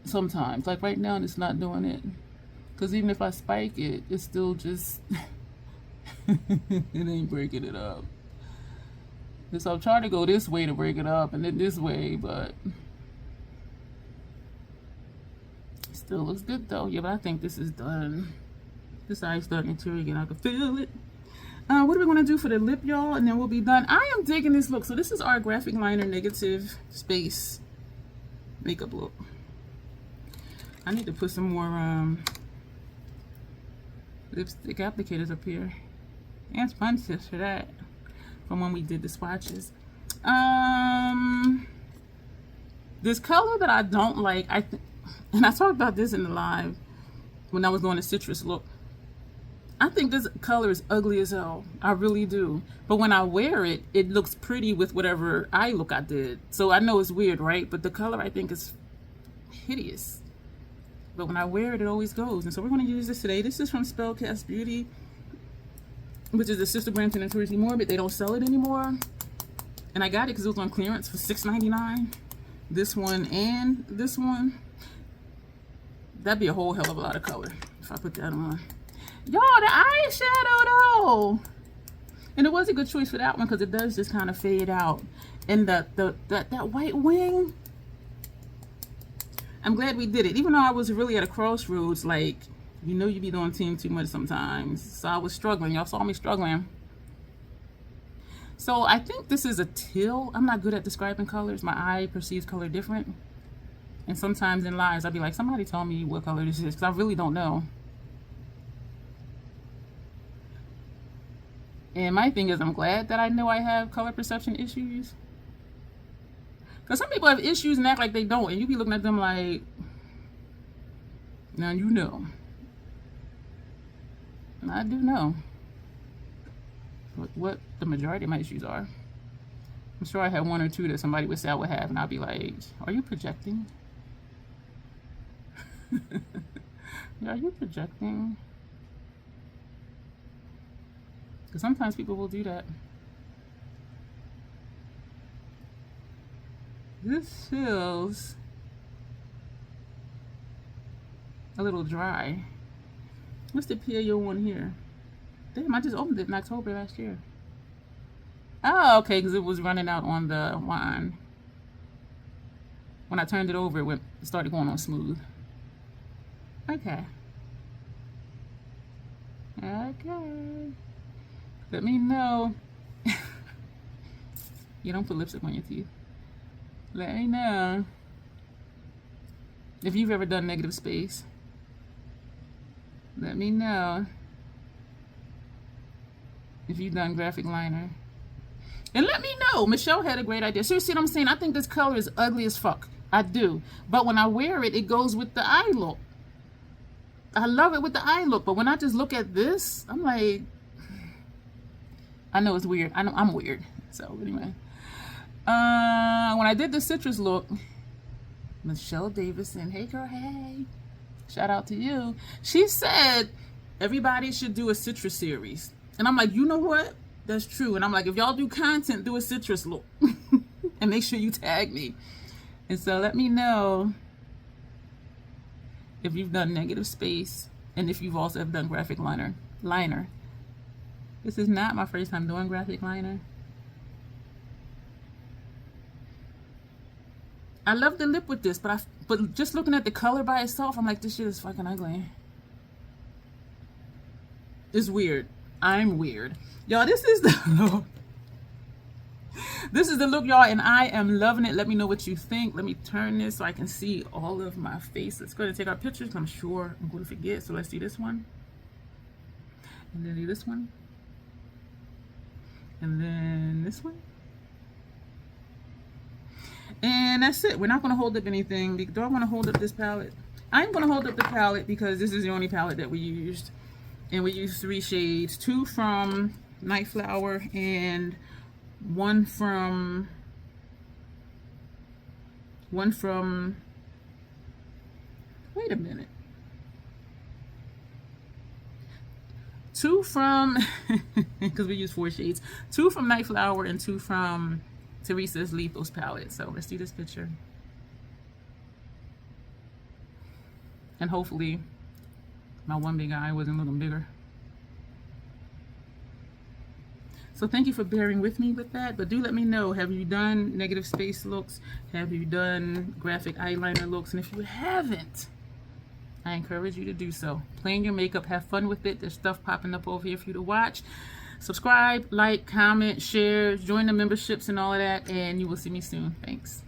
A: sometimes. Like right now, it's not doing it. Because even if I spike it, it's still just, it ain't breaking it up. And so I'm trying to go this way to break it up and then this way, but still looks good though. Yeah, but I think this is done. This eye's starting to tear again. I can feel it. What are we going to do for the lip, y'all? And then we'll be done. I am digging this look. So this is our graphic liner negative space makeup look. I need to put some more lipstick applicators up here. And sponge tips for that. From when we did the swatches. This color that I don't like, and I talked about this in the live when I was doing the citrus look. I think this color is ugly as hell. I really do. But when I wear it, it looks pretty with whatever eye look I did. So I know it's weird, right? But the color I think is hideous. But when I wear it, it always goes. And so we're going to use this today. This is from Spellcast Beauty, which is a sister brand to Notoriously Morbid. They don't sell it anymore. And I got it because it was on clearance for $6.99. This one and this one. That'd be a whole hell of a lot of color if I put that on. Y'all, the eyeshadow though. And it was a good choice for that one because it does just kind of fade out. And that white wing, I'm glad we did it. Even though I was really at a crossroads, like, you know you be doing team too much sometimes. So I was struggling. Y'all saw me struggling. So I think this is a teal. I'm not good at describing colors. My eye perceives color different. And sometimes in lives, I'll be like, somebody tell me what color this is because I really don't know. And my thing is, I'm glad that I know I have color perception issues. Because some people have issues and act like they don't. And you be looking at them like, now you know. And I do know what the majority of my issues are. I'm sure I have 1 or 2 that somebody would say I would have. And I'll be like, are you projecting? Yeah, are you projecting? Because sometimes people will do that. This feels a little dry. What's the PAO one here? Damn, I just opened it in October last year. Oh, okay, because it was running out on the wine. When I turned it over, it started going on smooth. Okay. Okay. Let me know. You don't put lipstick on your teeth. Let me know if you've ever done negative space. Let me know if you've done graphic liner. And let me know. Michelle had a great idea. Seriously, what I'm saying, I think this color is ugly as fuck. I do. But when I wear it, it goes with the eye look. I love it with the eye look. But when I just look at this, I'm like, I know it's weird. I know I'm weird. So anyway, when I did the citrus look, Michelle Davison, hey girl, hey, shout out to you. She said everybody should do a citrus series. And I'm like, you know what? That's true. And I'm like, if y'all do content, do a citrus look. And make sure you tag me. And so let me know if you've done negative space and if you've also have done graphic liner. This is not my first time doing graphic liner. I love the lip with this, but just looking at the color by itself, I'm like, this shit is fucking ugly. It's weird. I'm weird. Y'all, this is the this is the look, y'all, and I am loving it. Let me know what you think. Let me turn this so I can see all of my face. Let's go ahead and take our pictures. I'm sure I'm going to forget. So let's do this one. And then do this one. And then this one. And that's it. We're not going to hold up anything. Do I want to hold up this palette? I'm going to hold up the palette because this is the only palette that we used. And we used 3 shades. 2 from Night Flower and one from wait a minute. 2 from because we used 4 shades. 2 from Night Flower and 2 from Teresa's Lethos palette. So let's do this picture. And hopefully my one big eye wasn't looking bigger. So thank you for bearing with me with that. But do let me know, have you done negative space looks? Have you done graphic eyeliner looks? And if you haven't, I encourage you to do so. Play in your makeup, have fun with it. There's stuff popping up over here for you to watch. Subscribe, like, comment, share, join the memberships and all of that, and you will see me soon. Thanks.